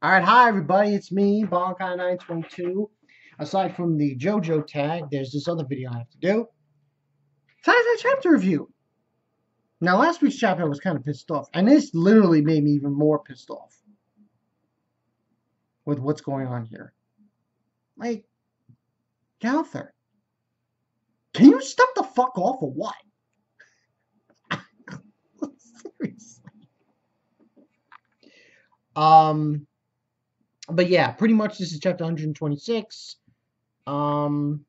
All right, hi everybody, it's me, Bonkai922. Aside from the JoJo tag, there's this other video I have to do. Taizai chapter review. Now, last week's chapter I was kind of pissed off, and this literally made me even more pissed off with what's going on here. Like, Gowther, can you step the fuck off or what? Seriously. But yeah, pretty much this is chapter 126. Where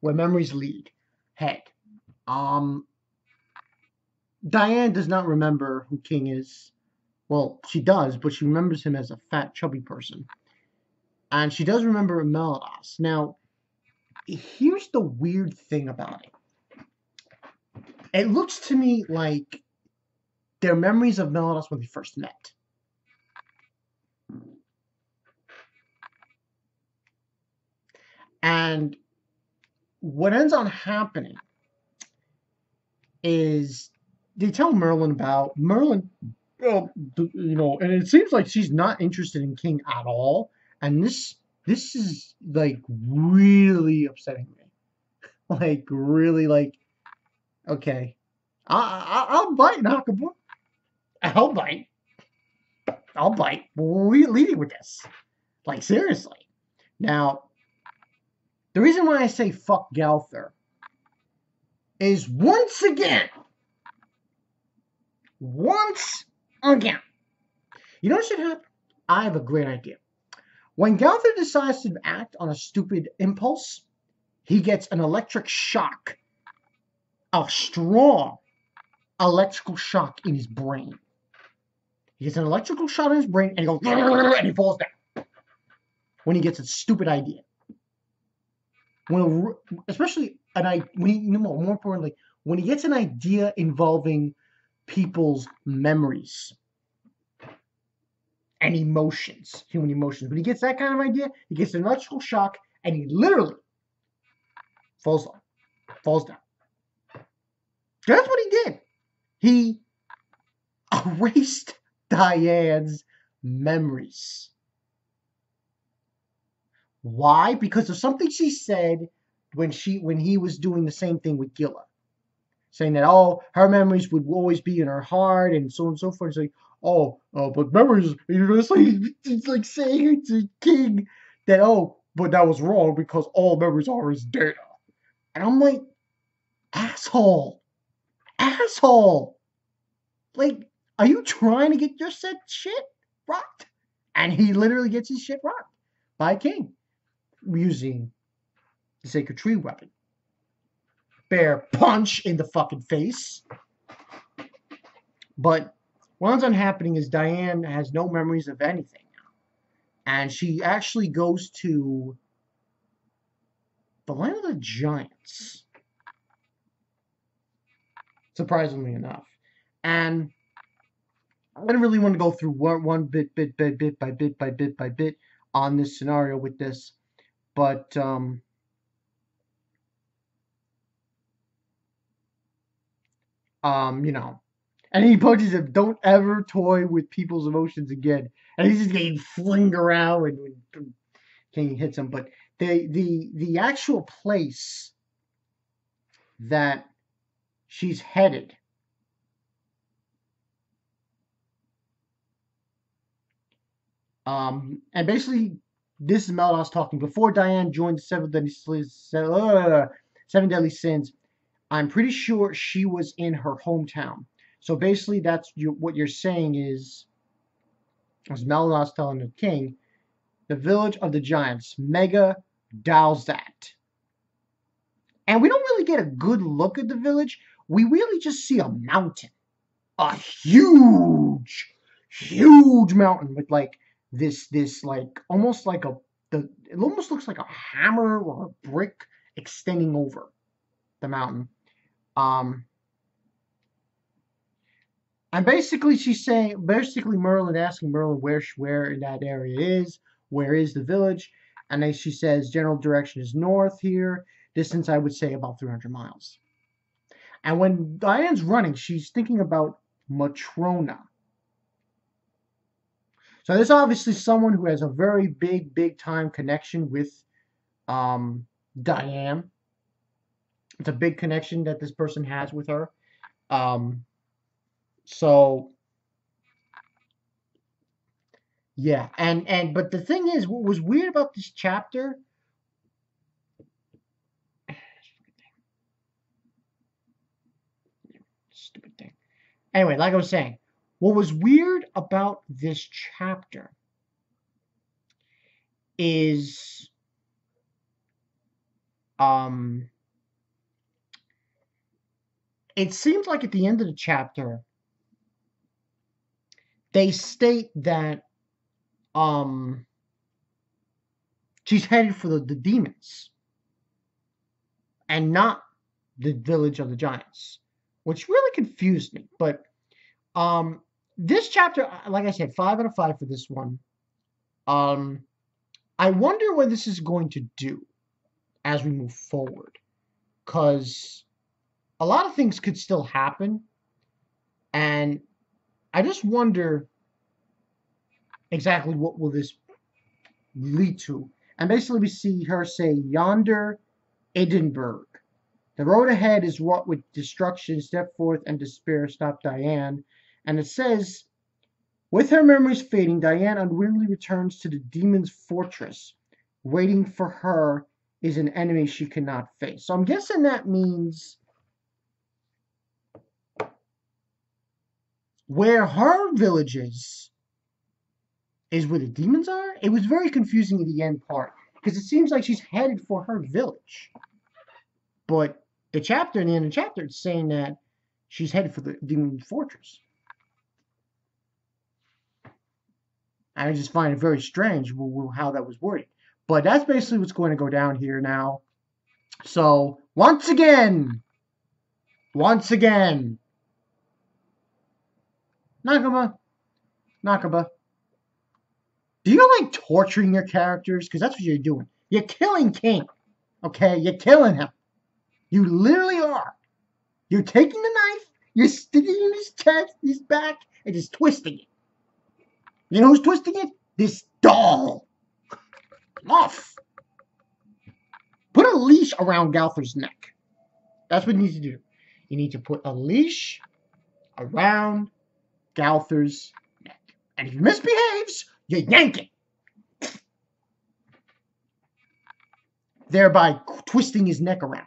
memories lead. Head. Um, Diane does not remember who King is. Well, she does, but she remembers him as a fat, chubby person. And she does remember Melados. Now, here's the weird thing about it. It looks to me like their memories of Melados when they first met. And what ends on happening is they tell Merlin about Merlin, and it seems like she's not interested in King at all. And this is like really upsetting me. Like really, like okay, I'll bite Nakamura. I'll bite. I'll bite. We're leading with this. Like seriously. Now, the reason why I say fuck Gowther is once again. You know what should happen? I have a great idea. When Gowther decides to act on a stupid impulse, he gets an electric shock. A strong electrical shock in his brain. He gets an electrical shock in his brain and he goes and he falls down. When he gets a stupid idea. Especially more importantly, when he gets an idea involving people's memories and emotions, human emotions. When he gets that kind of idea, he gets an electrical shock and he literally falls down. That's what he did. He erased Diane's memories. Why? Because of something she said when he was doing the same thing with Gilla. Saying that, her memories would always be in her heart and so on and so forth. It's like, but memories, it's like saying to King that, but that was wrong because all memories are his data. And I'm like, asshole. Like, are you trying to get your shit rocked? And he literally gets his shit rocked by King using the Sacred Tree weapon. Bear punch in the fucking face. But what ends up happening is Diane has no memories of anything now. And she actually goes to the land of the giants. Surprisingly enough. And I don't really want to go through one bit by bit on this scenario with this. But and he punches him, don't ever toy with people's emotions again. And he's just getting flinged around when King hits him. But the actual place that she's headed and basically this is Melados talking. Before Diane joined the Seven Deadly Sins, I'm pretty sure she was in her hometown. So basically, what you're saying is, as Melados telling the king, the village of the giants, Mega Dalzat. And we don't really get a good look at the village. We really just see a mountain. A huge mountain with like this like almost like it almost looks like a hammer or a brick extending over the mountain. And basically Merlin asking Merlin where in that area is, where is the village, and then she says general direction is north here, distance I would say about 300 miles. And when Diane's running, she's thinking about Matrona. So there's obviously someone who has a very big time connection with Diane. It's a big connection that this person has with her. Um, so yeah, and but the thing is, what was weird about this chapter? Stupid thing. Anyway, like I was saying, what was weird about this chapter is um it seems like at the end of the chapter they state that um she's headed for the demons and not the village of the giants, which really confused me. But this chapter, like I said, 5 out of 5 for this one. I wonder what this is going to do as we move forward, because a lot of things could still happen, and I just wonder exactly what will this lead to. And basically, we see her say, "Yonder, Edinburgh. The road ahead is wrought with destruction. Step forth and despair stop Diane." And it says, with her memories fading, Diane unwillingly returns to the demon's fortress. Waiting for her is an enemy she cannot face. So I'm guessing that means where her village is where the demons are? It was very confusing in the end part, because it seems like she's headed for her village. But the chapter, in the end of the chapter, it's saying that she's headed for the demon fortress. I just find it very strange how that was worded. But that's basically what's going to go down here now. So, once again, Nakaba, Nakaba, do you like torturing your characters? Because that's what you're doing. You're killing King, okay? You're killing him. You literally are. You're taking the knife, you're sticking it in his chest, his back, and just twisting it. You know who's twisting it? This doll. Off. Put a leash around Gowther's neck. That's what you need to do. You need to put a leash around Gowther's neck. And if he misbehaves, you yank it. Thereby twisting his neck around.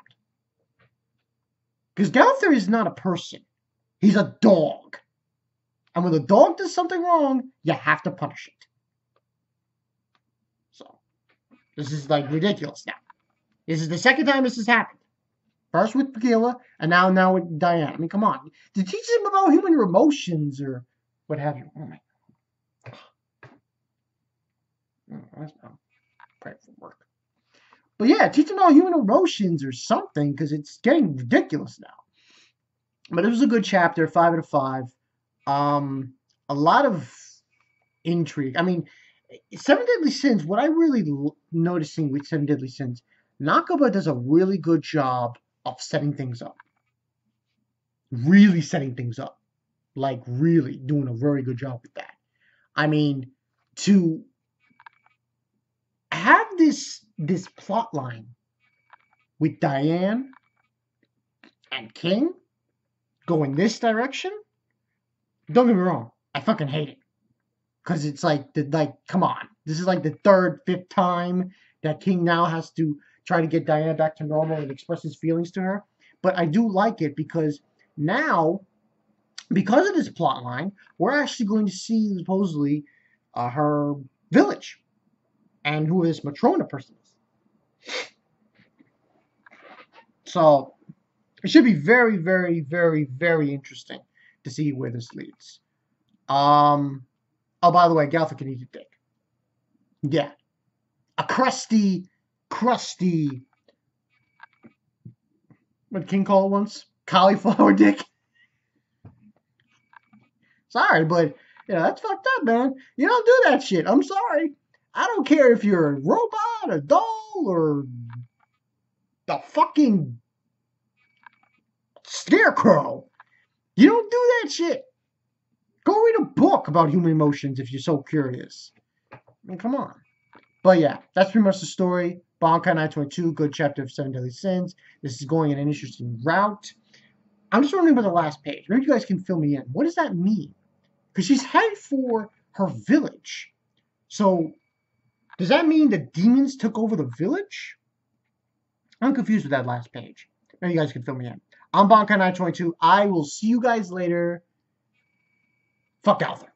Because Gowther is not a person. He's a dog. And when a dog does something wrong, you have to punish it. So, this is like ridiculous now. This is the second time this has happened. First with Tequila, and now with Diane. I mean, come on. To teach them about human emotions or what have you. Oh my. That's not great for work. But yeah, teach them about human emotions or something, because it's getting ridiculous now. But it was a good chapter, 5 out of 5. A lot of intrigue. I mean, Seven Deadly Sins, what I really noticing with Seven Deadly Sins, Nakaba does a really good job of setting things up. Really setting things up. Like, really doing a very good job with that. I mean, to have this plot line with Diane and King go in this direction, don't get me wrong, I fucking hate it. Because it's like, come on. This is like the third, fifth time that King now has to try to get Diana back to normal and express his feelings to her. But I do like it because now, because of this plot line, we're actually going to see supposedly her village and who this matrona person is. So it should be very, very, very, very interesting to see where this leads. Oh, by the way, Gowther can eat a dick. Yeah. A crusty, what did King call it once? Cauliflower dick. Sorry, but that's fucked up, man. You don't do that shit. I'm sorry. I don't care if you're a robot, a doll, or the fucking scarecrow. You don't do that shit. Go read a book about human emotions if you're so curious. I mean, come on. But yeah, that's pretty much the story. Bankai 922, good chapter of Seven Deadly Sins. This is going in an interesting route. I'm just wondering about the last page. Maybe you guys can fill me in. What does that mean? Because she's headed for her village. So, does that mean the demons took over the village? I'm confused with that last page. Maybe you guys can fill me in. I'm Bankai 922. I will see you guys later. Fuck Gowther.